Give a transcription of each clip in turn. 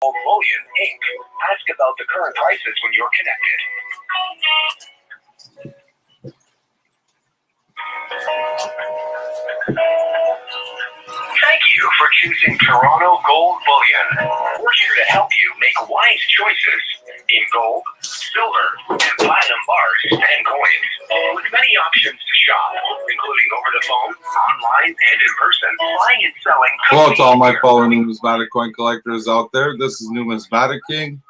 Bullion Inc. Ask about the current prices when you're connected. Thank you for choosing Toronto Gold Bullion. We're here to help you make wise choices in gold, silver, and platinum bars and coins. With many options to shop, including over the phone, online, and in person, buying and selling. Hello to all my fellow numismatic coin collectors out there. This is Numismatic King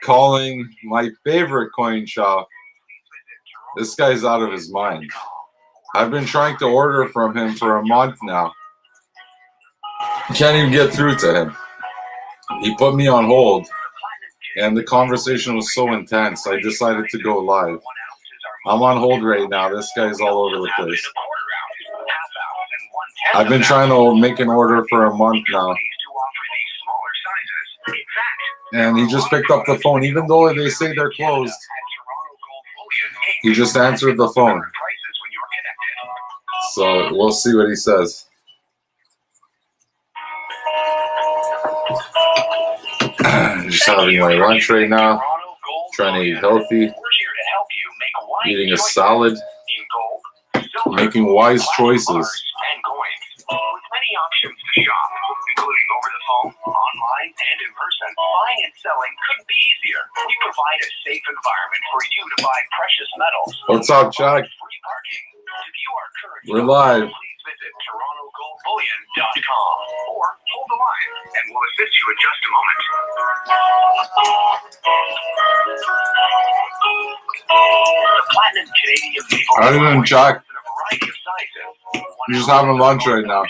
calling my favorite coin shop. This guy's out of his mind. I've been trying to order from him for a month now. Can't even get through to him. He put me on hold, and the conversation was so intense, I decided to go live. I'm on hold right now. This guy's all over the place. I've been trying to make an order for a month now. And he just picked up the phone, even though they say they're closed. He just answered the phone. So we'll see what he says. Just having my lunch right now, trying to eat healthy, eating a salad, making wise choices. With many options to shop, including over the phone, online, and in person, buying and selling couldn't be easier. We provide a safe environment for you to buy precious metals. What's up, Chuck? Free parking. To view our current We're live. please visit TorontoGoldBullion.com or hold the line, and we'll assist you in just a moment. The Platinum Canadian Maple How are you doing, Chuck? in a variety of sizes. We're just having lunch right now.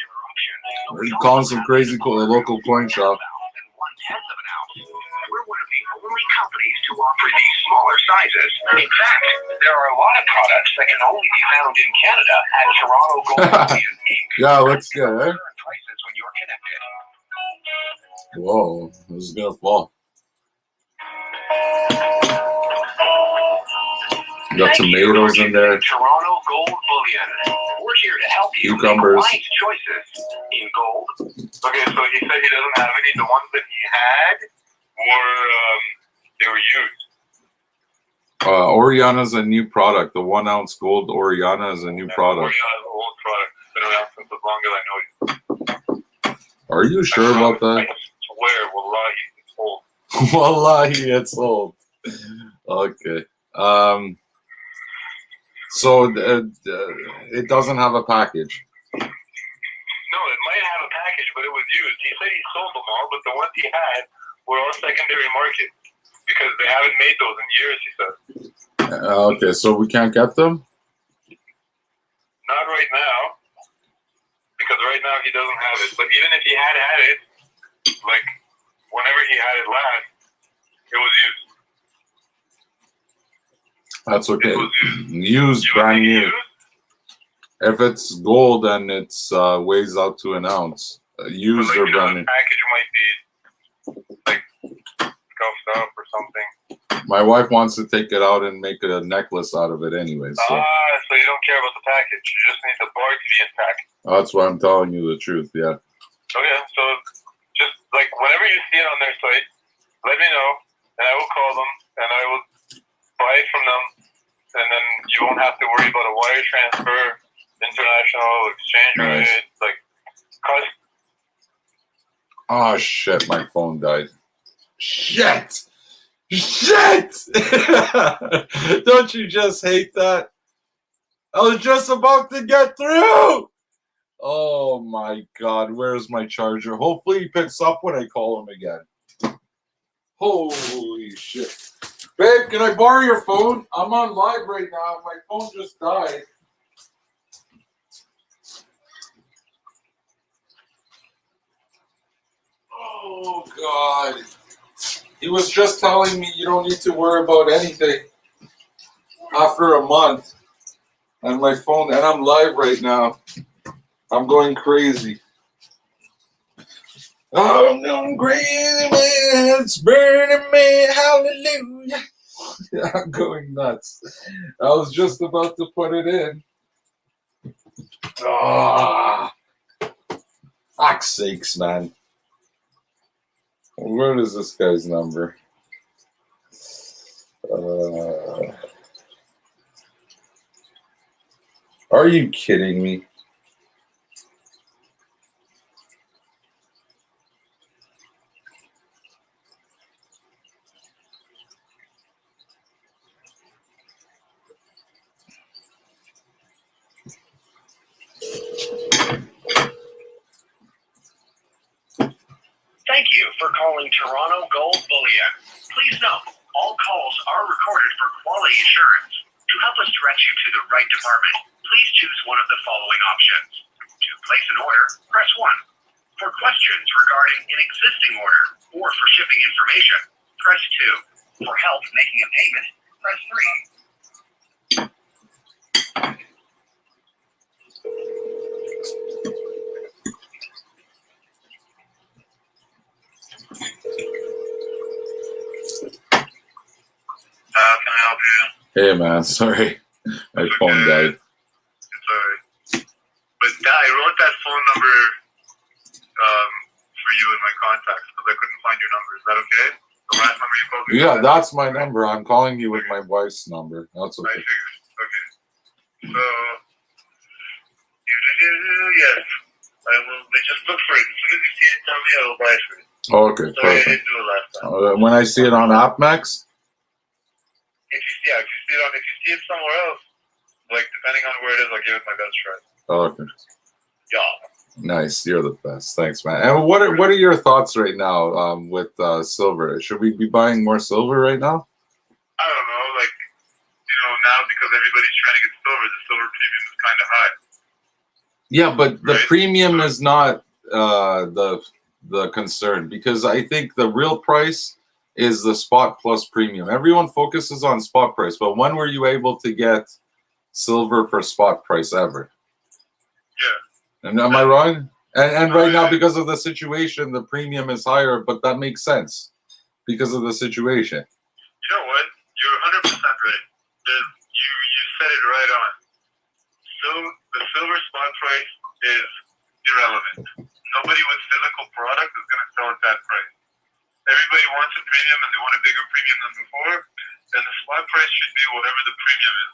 We're calling some crazy local coin shop. We're one of the only companies to offer these smaller sizes. In fact, there are a lot of products that can only be found in Canada at Toronto Gold Bullion Inc. Yeah, looks good, eh? Current prices when you're connected. Whoa, this is gonna fall. You got tomatoes in there. Toronto Gold Bullion. We're here to help you Cucumbers. make wise choices in gold. Okay, so he said he doesn't have any. The ones that he had they were used. Oriana's a new product. The 1 ounce gold Oriana is a new product. Oriana's an old product. It's been around since as long as I know you. Are you sure about that? I swear, wallahi, it's old. Wallahi, it's old. Okay. So it doesn't have a package. No, it might have a package, but it was used. He said he sold them all, but the ones he had were all secondary market because they haven't made those in years, he said. Okay, so we can't get them? Not right now, because right now he doesn't have it. But even if he had it, like whenever he had it last, it was used. That's okay. It was used. Used, You brand think new. used? If it's gold and it's weighs out to an ounce, used But, or like, brand the new. package might be like scuffed up or something. My wife wants to take it out and make a necklace out of it anyway. So So you don't care about the package. You just need the bar to be intact. that's why I'm telling you the truth. Yeah. Okay, so just like whenever you see it on their site, let me know, and I will call them, and I will buy it from them, and then you won't have to worry about a wire transfer, international exchange Nice. rate, like cost. Oh shit! My phone died. Shit! Shit! Don't you just hate that? I was just about to get through. Oh my god! Where's my charger? Hopefully he picks up when I call him again. Holy shit! Babe, can I borrow your phone? I'm on live right now. My phone just died. Oh god. He was just telling me you don't need to worry about anything after a month. And my phone, and I'm live right now. I'm going crazy. I'm going crazy, man. It's burning me. Hallelujah. Yeah, I'm going nuts. I was just about to put it in. Ah, fuck's sakes, man. Where is this guy's number? Are you kidding me? Thank you for calling Toronto Gold Bullion. Please note, all calls are recorded for quality assurance. To help us direct you to the right department, please choose one of the following options. To place an order, press 1. For questions regarding an existing order or for shipping information, press 2. For help making a payment, press 3. How can I help you? Hey man, sorry, my phone died. It's alright. But I wrote that phone number for you in my contacts because I couldn't find your number. Is that okay? The last number you called me? Yeah, that's my number. I'm calling you with my wife's number. That's I okay. figured. Okay. So, yes. I will. They just look for it. As soon as you see it, tell me I will buy it for you. Okay, Sorry, I perfect. didn't do it last time. When I see it on AppMax? If you see it somewhere else, like depending on where it is, I'll give it my best try. Okay. Yeah. Nice. You're the best. Thanks, man. And what are your thoughts right now with silver? Should we be buying more silver right now? I don't know, like, now because everybody's trying to get silver, the silver premium is kind of high. Yeah, but the Right. premium is not the concern, because I think the real price is the spot plus premium. Everyone focuses on spot price, but when were you able to get silver for spot price ever? Yeah. And am I wrong? And right now, because of the situation, the premium is higher, but that makes sense because of the situation. You know what? You're 100% right. You said it right on. So the silver spot price is irrelevant. Nobody with physical product is going to sell at that price. Everybody wants a premium and they want a bigger premium than before. And the spot price should be whatever the premium is.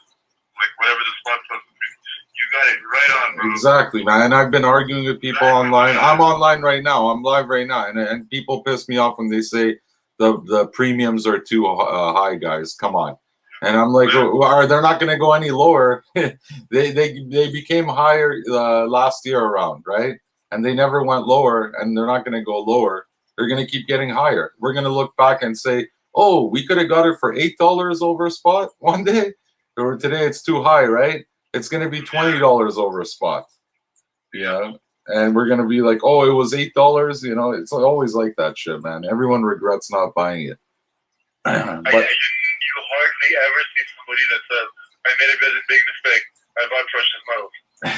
Like whatever the spot plus the premium. You got it right on, bro. Exactly, man. And I've been arguing with people online. I'm online right now. I'm live right now. And people piss me off when they say the premiums are too high, guys. Come on. And I'm like, they're not going to go any lower. they became higher last year around, right? And they never went lower, and they're not going to go lower. They're going to keep getting higher. We're going to look back and say, oh, we could have got it for $8 over spot one day, or today it's too high, right? It's going to be $20 over spot. Yeah. And we're going to be like, oh, it was $8. It's always like that shit, man. Everyone regrets not buying it. But You hardly ever see somebody that says, I made a big mistake. I bought precious metals 5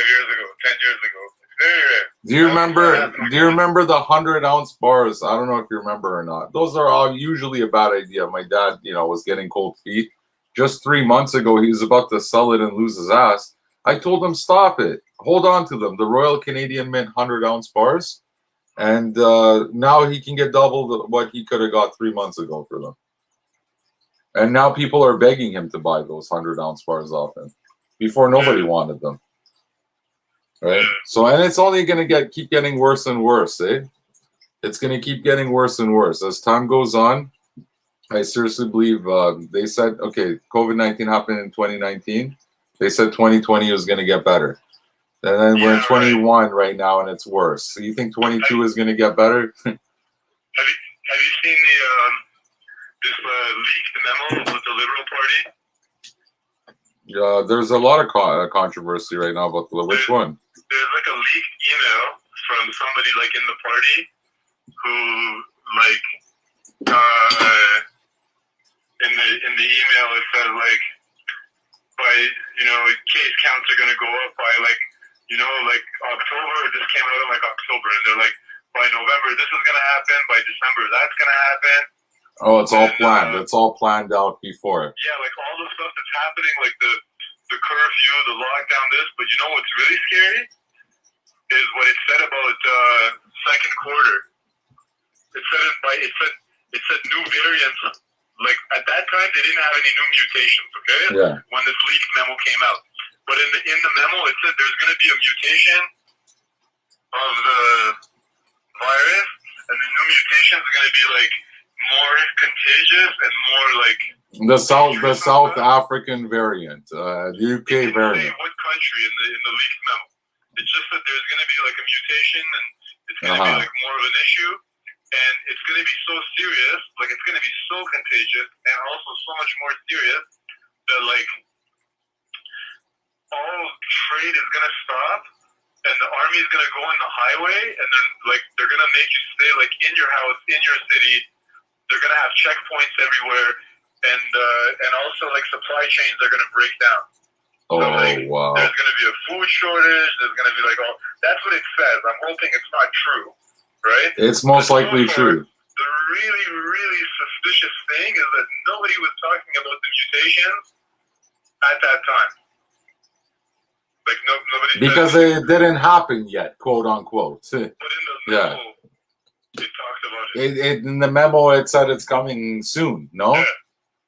years ago, 10 years ago. It's very rare. Do you remember the 100-ounce bars? I don't know if you remember or not. Those are all usually a bad idea. My dad, was getting cold feet. Just 3 months ago, he was about to sell it and lose his ass. I told him, stop it. Hold on to them. The Royal Canadian Mint 100-ounce bars. And now he can get double what he could have got 3 months ago for them. And now people are begging him to buy those 100-ounce bars off him. Before, nobody wanted them. Right? So, and it's only going to keep getting worse and worse, eh? It's going to keep getting worse and worse. As time goes on, I seriously believe they said, okay, COVID-19 happened in 2019. They said 2020 was going to get better. And then we're in 21 right now, and it's worse. So you think 22 is going to get better? Have you seen this leaked memo with the Liberal Party? There's a lot of controversy right now about which one. There's like a leaked email from somebody like in the party who like in the email it says like by case counts are gonna go up by like October. This came out in like October, and they're like by November this is gonna happen, by December that's gonna happen. Oh, it's all planned. It's all planned out before. Yeah, like all the stuff that's happening, like the curfew, the lockdown, this. But you know what's really scary is what it said about second quarter. it said new variants. Like at that time, they didn't have any new mutations. Okay. Yeah. When this leaked memo came out, but in the memo, it said there's going to be a mutation of the virus, and the new mutation is going to be like more contagious and more like the South African variant, the UK it didn't variant. say what country in the leaked memo. It's just that there's going to be like a mutation, and it's going to be like more of an issue, and it's going to be so serious, like it's going to be so contagious, and also so much more serious that like all trade is going to stop, and the army is going to go on the highway, and then like they're going to make you stay like in your house, in your city. They're going to have checkpoints everywhere, and also like supply chains are going to break down. Oh, so, like, wow. There's going to be a food shortage. There's going to be like all. That's what it says. I'm hoping it's not true, right? It's most likely true. The really, really suspicious thing is that nobody was talking about the mutations at that time. Like nobody. Because it didn't happen yet, quote unquote. But in the Yeah. memo, it talked about it. In the memo, it said it's coming soon. No. Yeah.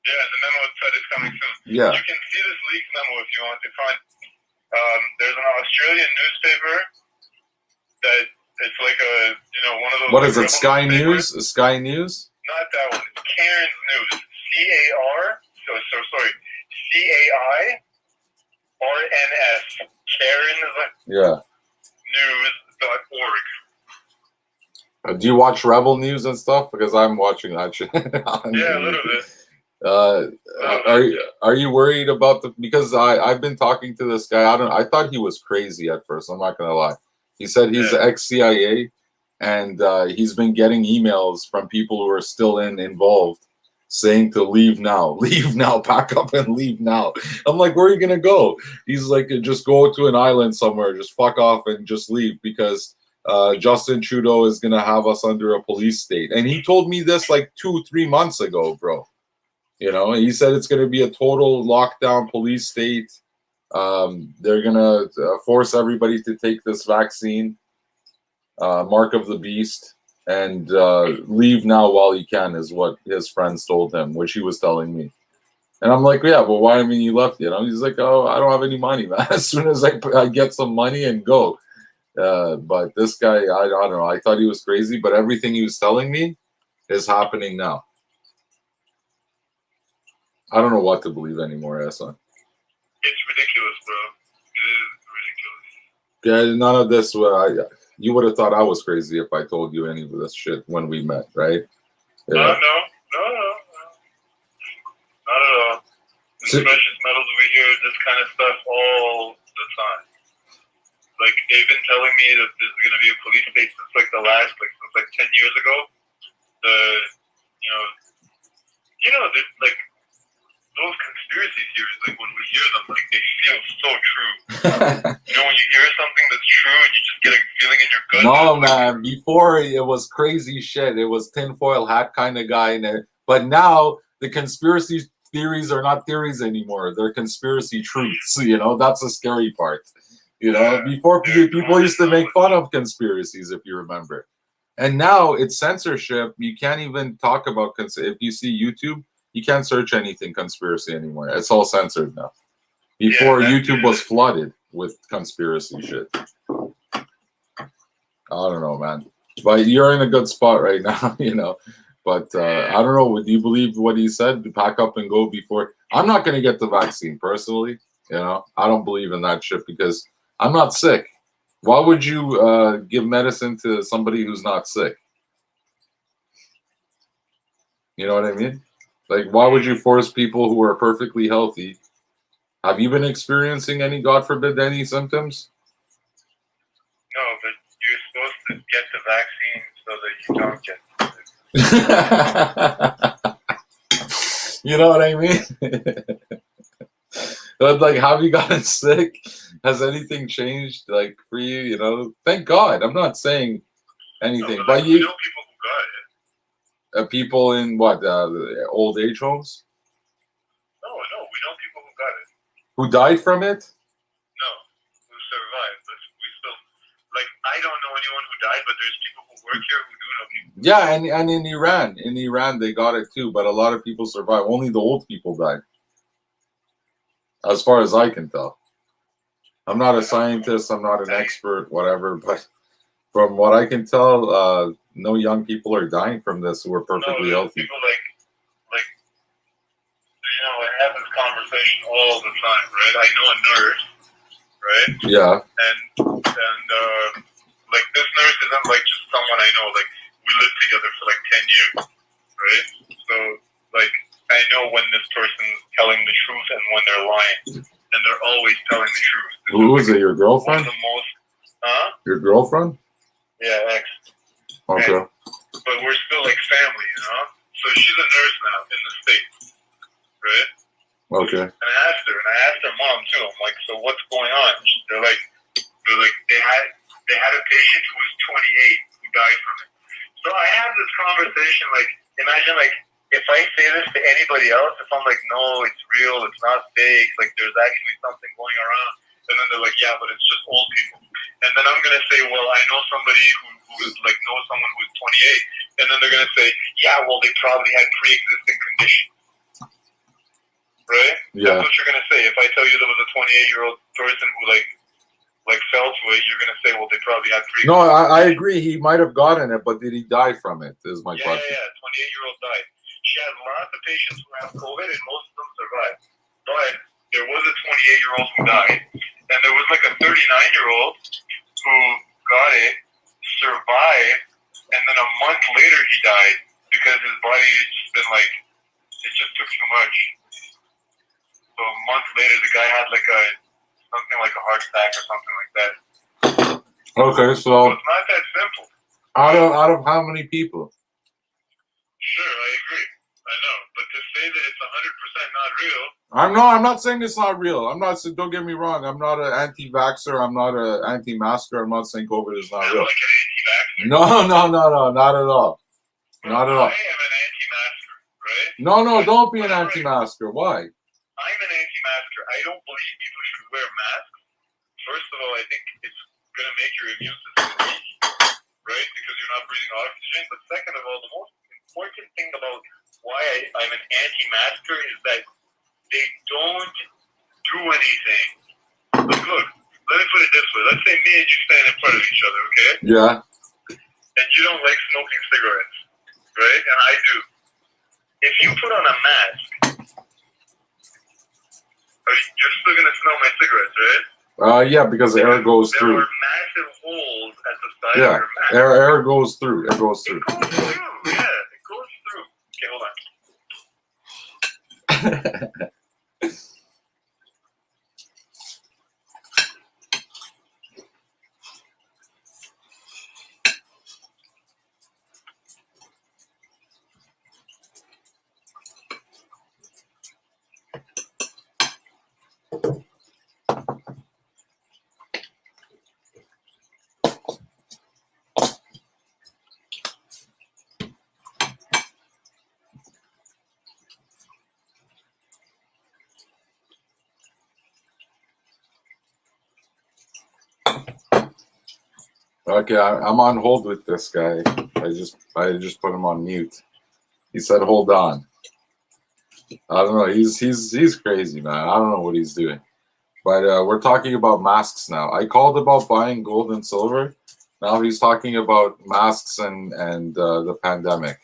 Yeah, in the memo it said it's coming soon. Yeah. You can see this leaked memo if you want to find. There's an Australian newspaper that it's like a one of those. What is like it? Sky newspapers. News? Sky News? Not that one. It's Cairns News. CAR. So sorry. CAIRNS. Cairns Yeah. News.org. Do you watch Rebel News and stuff? Because I'm watching that shit. Yeah, a little bit. Are you worried about because I've been talking to this guy. I thought he was crazy at first. I'm not gonna lie. He said he's ex-CIA, and he's been getting emails from people who are still involved, saying to leave now, pack up and leave now. I'm like, where are you gonna go? He's like, just go to an island somewhere, just fuck off and just leave because Justin Trudeau is gonna have us under a police state. And he told me this like 2-3 months ago, bro. He said it's gonna be a total lockdown police state. They're gonna force everybody to take this vaccine, mark of the beast, and leave now while he can, is what his friends told him, which he was telling me. And I'm like, yeah, but why? I mean, you left, He's like, oh, I don't have any money, man. As soon as I get some money and go. But this guy, I don't know. I thought he was crazy, but everything he was telling me is happening now. I don't know what to believe anymore, Hassan. It's ridiculous, bro. It is ridiculous. Yeah, none of this. You would have thought I was crazy if I told you any of this shit when we met, right? Yeah. No. Not at all. The precious metals, we hear this kind of stuff all the time. Like, they've been telling me that there's going to be a police state since 10 years ago. Those conspiracy theories, like when we hear them, like they feel so true. When you hear something that's true and you just get a feeling in your gut. No, man. Before it was crazy shit. It was tinfoil hat kind of guy. But now the conspiracy theories are not theories anymore. They're conspiracy truths. That's the scary part. Before people used to make fun of conspiracies, if you remember. And now it's censorship. You can't even talk about if you see YouTube. You can't search anything conspiracy anymore. It's all censored now. Before, YouTube was flooded with conspiracy shit. I don't know, man. But you're in a good spot right now, But I don't know. Would you believe what he said? To pack up and go before. I'm not going to get the vaccine personally. I don't believe in that shit because I'm not sick. Why would you give medicine to somebody who's not sick? You know what I mean? Like, why would you force people who are perfectly healthy? Have you been experiencing any, God forbid, any symptoms? No, but you're supposed to get the vaccine so that you don't get. You know what I mean? But like, have you gotten sick? Has anything changed, like, for you? Thank God. I'm not saying anything, No, but we know people who got it. People in what, old age homes? No, we know people who got it. Who died from it? No, who survived. But we still, I don't know anyone who died, but there's people who work here who do know people. Yeah, and in Iran they got it too, but a lot of people survived. Only the old people died, as far as I can tell. I'm not a scientist. I'm not an expert, whatever. But from what I can tell, no young people are dying from this who are perfectly No, healthy. people like I have this conversation all the time, right? I know a nurse, right? Yeah. And like this nurse isn't like just someone I know. Like we lived together for like 10 years, right? So like I know when this person's telling the truth and when they're lying, and they're always telling the truth. Who is it? Your One girlfriend? of the most, huh? Your girlfriend? Yeah, ex. Okay. But we're still like family, you know. So she's a nurse now in the States, right? Okay. And I asked her mom too. I'm like, so what's going on? They're like they had a patient who was 28 who died from it. So I have this conversation like, imagine like if I say this to anybody else, if I'm like, no, it's real, it's not fake, like there's actually something going around, and then they're like, yeah, but it's just old people. And then I'm gonna say, well, I know somebody who is like knows someone who's 28, and then they're gonna say, yeah, well, they probably had pre-existing conditions. Right? Yeah. That's what you're gonna say. If I tell you there was a 28-year-old person who like fell to it, you're gonna say, well, they probably had pre. No, I agree. He might have gotten it, but did he die from it? Is my question. Yeah. 28-year-old died. She had lots of patients who have COVID, and most of them survived. But there was a 28-year-old who died, and there was like a 39-year-old who got it, survived, and then a month later he died because his body had just been like, it just took too much. So a month later, the guy had like something like a heart attack or something like that. Okay, So so it's not that simple. out of how many people? Sure, I agree. I know, but to say that it's 100% not real. I'm not saying it's not real. I'm not. Don't get me wrong. I'm not an anti-vaxxer. I'm not an anti-masker. I'm not saying COVID is not real. Like an anti-vaxxer. No, not at all. Not at all. I am an anti-masker, right? No, don't be an anti-masker. Why? I'm an anti-masker. I don't believe people should wear masks. First of all, I think it's going to make your immune system weak, right? Because you're not breathing oxygen. But second of all, the most important thing about why I'm an anti-masker is that they don't do anything. Look, let me put it this way. Let's say me and you stand in front of each other, okay? Yeah. And you don't like smoking cigarettes, right? And I do. If you put on a mask, you're still going to smell my cigarettes, right? Yeah, because the air goes through. There are massive holes at the side Yeah, of your mask. air goes through. It goes through. It goes through, yeah. It goes through. Okay, hold on. Okay, I'm on hold with this guy. I just put him on mute. He said, "Hold on." I don't know. He's crazy, man. I don't know what he's doing. But we're talking about masks now. I called about buying gold and silver. Now he's talking about masks and the pandemic.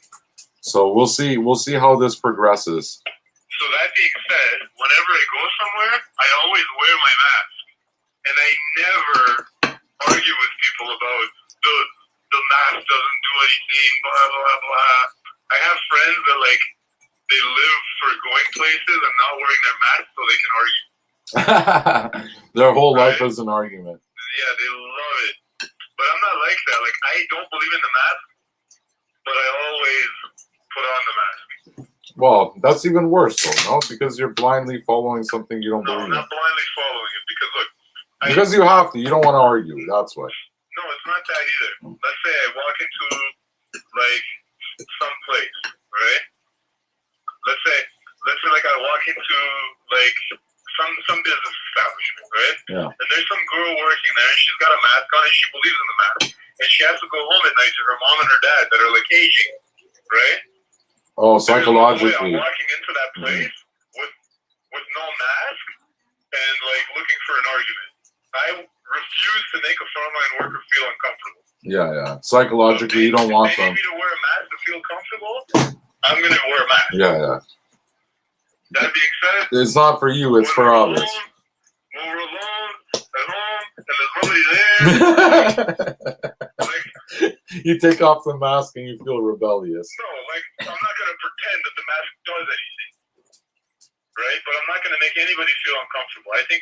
So we'll see how this progresses. So that being said, whenever I go somewhere, I always wear my mask. And I never argue with people about the mask doesn't do anything, blah, blah, blah. I have friends that, like, they live for going places and not wearing their mask so they can argue. Their whole life is an argument. Yeah, they love it. But I'm not like that. Like, I don't believe in the mask, but I always put on the mask. Well, that's even worse, though, no? Because you're blindly following something you don't No, believe I'm not in. blindly following it because, look. Because you have to. You don't want to argue. That's why. No, it's not that either. Let's say I walk into, like, some place, right? Let's say like I walk into, like, some business establishment, right? Yeah. And there's some girl working there, and she's got a mask on, and she believes in the mask. And and she has to go home at night to her mom and her dad that are like aging, right? Oh, There's no way psychologically. I'm walking into that place with no mask and like looking for an argument. I refuse to make a frontline worker feel uncomfortable. Yeah. Psychologically, you don't want If they them. need me to wear a mask to feel comfortable, I'm gonna wear a mask. Yeah. That being said, It's not for you, it's for others. When we're alone at home and there's nobody there, like, You take off the mask and you feel rebellious. no, like I'm not gonna pretend that the mask does anything, right? But I'm not gonna make anybody feel uncomfortable. I think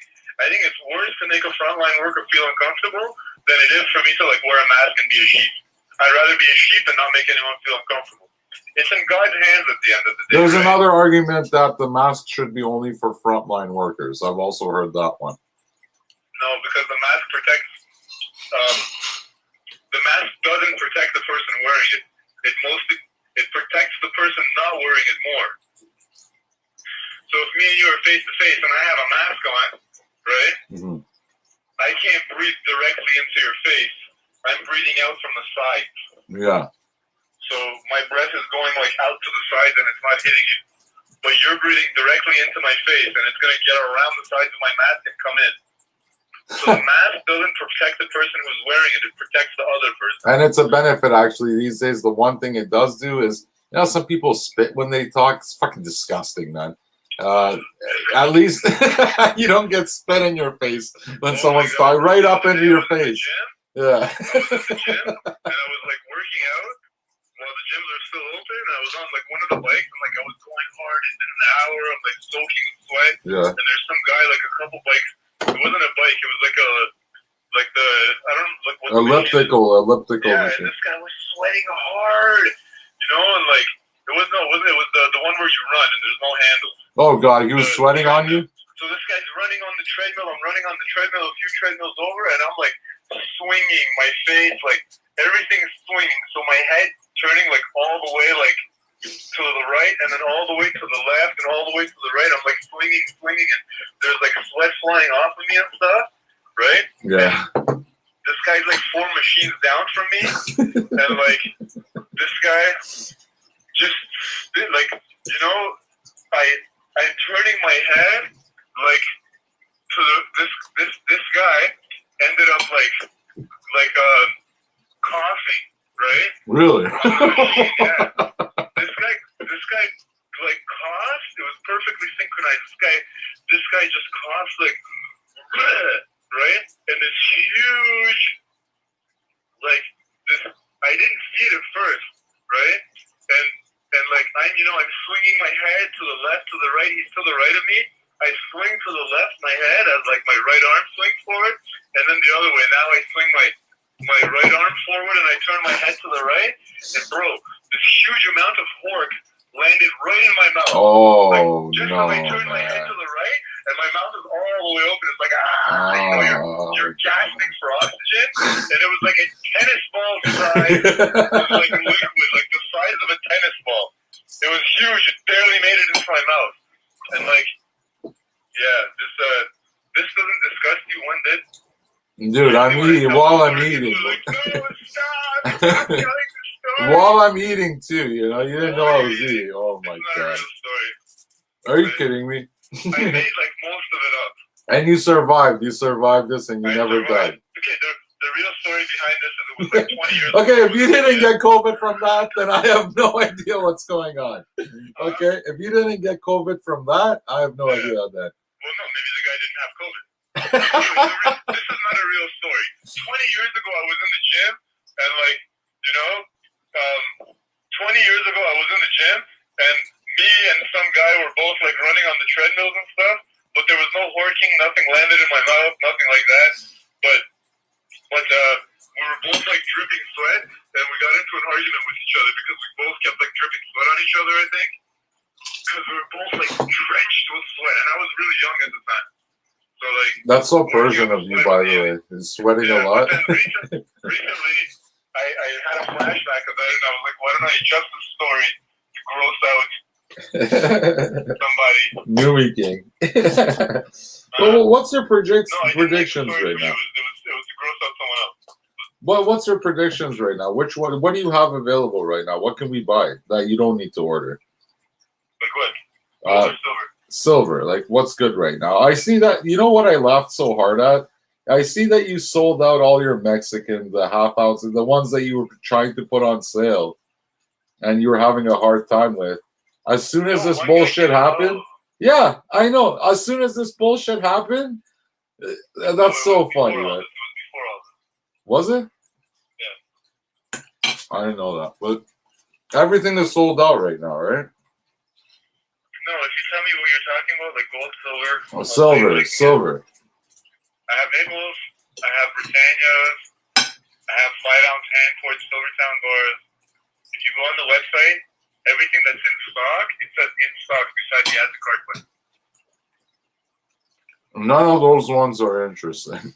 it's worse to make a frontline worker feel uncomfortable than it is for me to like wear a mask and be a sheep. I'd rather be a sheep and not make anyone feel uncomfortable. It's in God's hands at the end of the day. There's right? another argument that the mask should be only for frontline workers. I've also heard that one. No, because the mask protects. The mask doesn't protect the person wearing it. It protects the person not wearing it more. So if me and you are face to face and I have a mask on, right? Mm-hmm. I can't breathe directly into your face. I'm breathing out from the sides. Yeah. So my breath is going like out to the sides and it's not hitting you. But you're breathing directly into my face and it's going to get around the sides of my mask and come in. So the mask doesn't protect the person who's wearing it. It protects the other person. And it's a benefit, actually. These days, the one thing it does do is, some people spit when they talk. It's fucking disgusting, man. At least you don't get spit in your face when someone's talking right up into your face. Yeah. I was at the gym and I was like working out while the gyms are still open. I was on like one of the bikes and like I was going hard. It's been an hour. I'm like soaking with sweat. Yeah. And there's some guy like a couple bikes. It wasn't a bike. It was like what elliptical yeah, machine. and this guy was sweating hard. And like it was the one where you run and there's no handles. Oh God, he was sweating on you. So this guy's running on the treadmill. I'm running on the treadmill a few treadmills over, and I'm like swinging my face, like everything is swinging. So my head turning like all the way like to the right, and then all the way to the left, and all the way to the right. I'm like swinging, and there's like sweat flying off of me and stuff, right? Yeah. And this guy's like 4 machines down from me, and like this guy just like I'm turning my head like to this guy ended up like coughing, right? Really? Yeah. This guy like coughed. It was perfectly synchronized. This guy just coughed like right, and this huge like this. I didn't see it at first, right? And like I'm swinging my head to the left, to the right. He's to the right of me. I swing to the left, my head as like my right arm swings forward, and then the other way. Now I swing my right arm forward and I turn my head to the right. And bro, this huge amount of pork landed right in my mouth. Oh just no, as I turned my head man. to the right, and my mouth is all the way open. It's like you're gasping for oxygen, and it was like a tennis ball size, like liquid, like the size of a tennis ball. It was huge. It barely made it into my mouth, and like, yeah, this doesn't disgust you one bit. Dude, I'm eating while I'm eating. Like, no, stop telling the story. While I'm eating too, you didn't know I was eating. Oh my It's not a God. real story. Are you kidding me? I made like most of it up. And you survived. You survived this and you I never survived. died. Okay, the real story behind this is it was like 20 years Okay, ago. if you didn't get COVID from that, then I have no idea what's going on. Okay, if you didn't get COVID from that, I have no idea then. Well, no, maybe the guy didn't have COVID. Anyway, this is not a real story. 20 years ago, I was in the gym, and 20 years ago, I was in the gym, and me and some guy were both like running on the treadmills and stuff, but there was no horking, nothing landed in my mouth, nothing like that. But we were both like dripping sweat, and we got into an argument with each other because we both kept like dripping sweat on each other, I think, because we were both like drenched with sweat, and I was really young at the time. So like That's so Persian of you, by the way. Is sweating a lot. But then recently, I had a flashback of that, and I was like, why don't I adjust the story to gross out somebody? Newey King. Well, what's your predictions No, I didn't make the right story for you. now? It was to gross out someone else. What's your predictions right now? Which one? What do you have available right now? What can we buy that you don't need to order? Like what? Gold or silver? Silver. Like what's good right now? I see that. You know what I laughed so hard at? I see that you sold out all your Mexican, the half ounces, the ones that you were trying to put on sale, and you were having a hard time with. As soon as this bullshit happened, yeah, I know. As soon as this bullshit happened, that's so funny, man. Was it? Yeah. I didn't know that, but everything is sold out right now, right? No, if you tell me what you're talking about, like gold, silver. Oh, silver. I have Nichols, I have Britannias, I have 5-ounce hand-poured Silvertown bars. If you go on the website, everything that's in stock, it says in stock beside the add to cart button. None of those ones are interesting. Okay,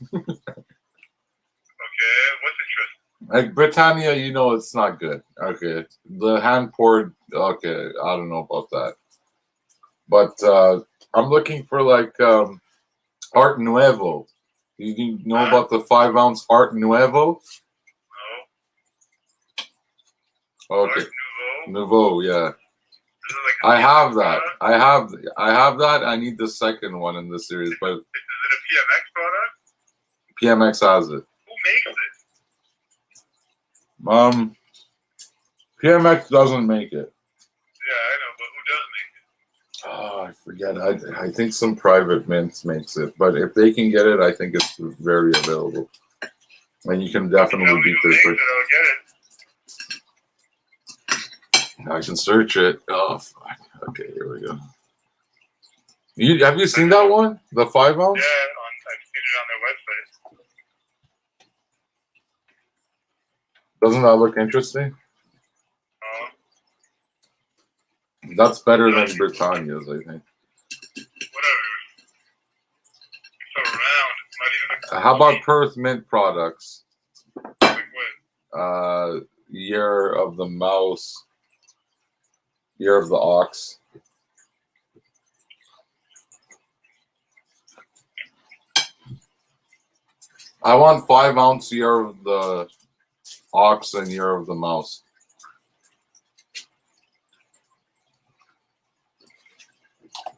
what's interesting? Like Britannia, you know it's not good. Okay. The hand poured, okay, I don't know about that. But I'm looking for like Art Nuevo. You know about the 5-ounce Art Nuevo? No. Okay. Art Nouveau, yeah. This is like I have that. I have that. I need the second one in the series, but is it a PMX product? PMX has it. Who makes it? PMX doesn't make it. Yeah, I know, but who does make it? Oh, I forget. I think some private mints makes it, but if they can get it, I think it's very available, and you can definitely beat their price. I'll get it. I can search it. Oh, fuck. Okay, here we go. Have you seen that one? The 5-ounce? Yeah, I've seen it on their website. Doesn't that look interesting? That's better than Britannia's, I think. Whatever. It's so round. It's not even. How about Perth Mint products? Like what? Year of the Mouse. Year of the Ox. I want 5-ounce Year of the Ox and Year of the Mouse.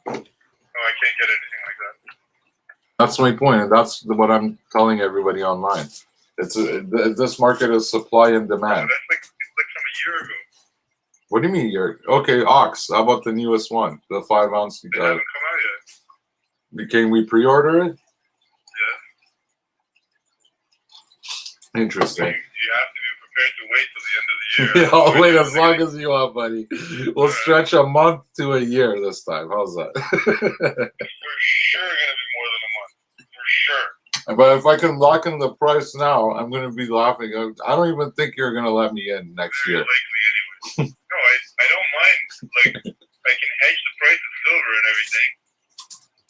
Oh, I can't get anything like that. That's my point, and that's what I'm telling everybody online. This market is supply and demand. It's like from a year ago. What do you mean you're okay? Ox. How about the newest one, the 5-ounce? They haven't come out yet. Can we pre-order it? Yeah. Interesting. You have to be prepared to wait till the end of the year. Yeah, I'll wait as long as you want, buddy. We'll stretch a month to a year this time. How's that? For sure gonna be more than a month. For sure. But if I can lock in the price now, I'm gonna be laughing. I don't even think you're gonna let me in next Very year. likely anyway. No, I don't mind. Like I can hedge the price of silver and everything,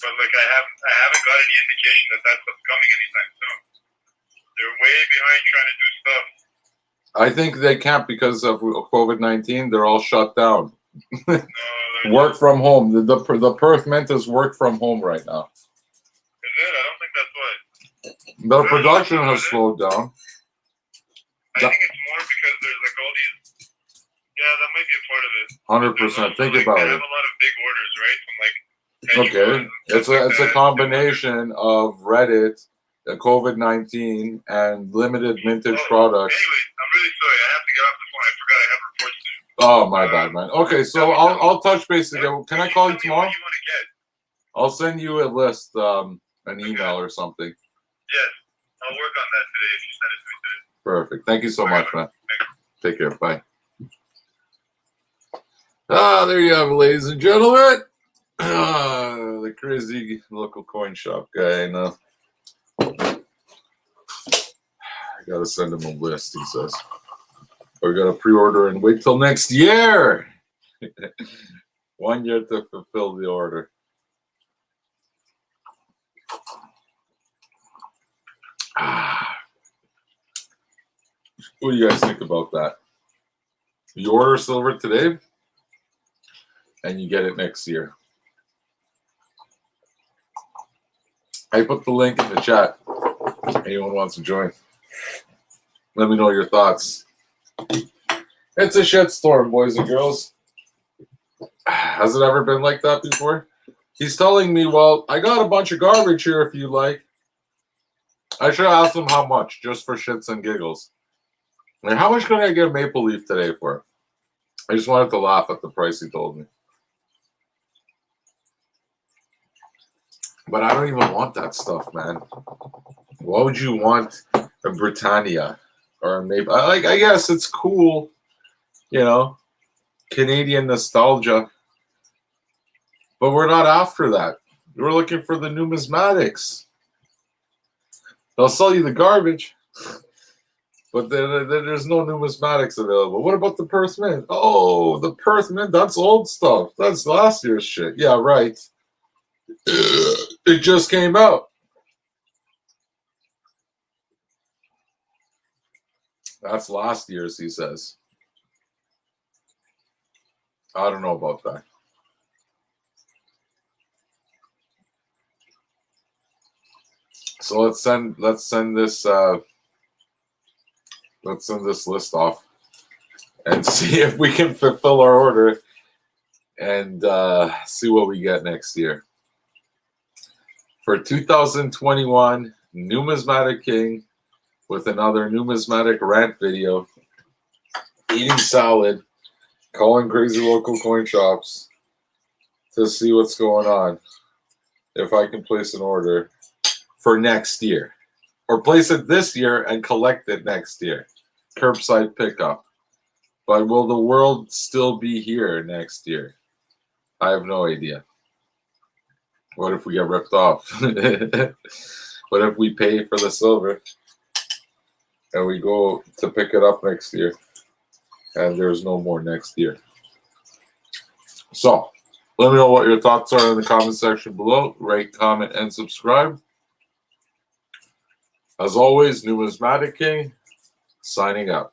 but like I haven't got any indication that that's what's coming anytime soon. They're way behind trying to do stuff. I think they can't because of COVID-19. They're all shut down. No, Work from home. The Perth Mint is work from home right now. is it? I don't think that's why. The production has slowed down. I think it's more because there's like all these. Yeah, that might be a part of it. 100%. Think like, about they it. have a lot of big orders, right? From like. hedge Okay, funds and it's stuff a like that. combination of Reddit, the COVID-19, and limited vintage products. Anyway, I'm really sorry. I have to get off the phone. I forgot I have reports to do. Oh, my bad, man. Okay, so I'll touch base again. Can I call you tomorrow? What you want to get? I'll send you a list, an email or something. Yes, I'll work on that today if you send it to me today. Perfect. Thank you so much, man. Take care. Bye. There you have it, ladies and gentlemen. The crazy local coin shop guy. I know. I gotta send him a list, he says. We gotta pre-order and wait till next year. 1 year to fulfill the order. What do you guys think about that? You order silver today, and you get it next year. I put the link in the chat. Anyone wants to join? Let me know your thoughts. It's a shitstorm, boys and girls. Has it ever been like that before? He's telling me, well, I got a bunch of garbage here if you like. I should ask him how much, just for shits and giggles. Like, how much can I get Maple Leaf today for? I just wanted to laugh at the price he told me. But I don't even want that stuff, man. What would you want a Britannia or a Maple? I guess it's cool, you know, Canadian nostalgia. But we're not after that. We're looking for the numismatics. They'll sell you the garbage, but then there's no numismatics available. What about the Perth Mint? Oh, the Perth Mint, that's old stuff. That's last year's shit. Yeah, right. It just came out. That's last year's, he says. I don't know about that. So let's send this list off and see if we can fulfill our order and see what we get next year. For 2021, Numismatic King with another numismatic rant video, eating salad, calling crazy local coin shops to see what's going on. If I can place an order for next year, or place it this year and collect it next year, curbside pickup. But will the world still be here next year? I have no idea. What if we get ripped off? What if we pay for the silver and we go to pick it up next year and there's no more next year? So let me know what your thoughts are in the comment section below. Rate, comment, and subscribe. As always, Numismatic King, signing out.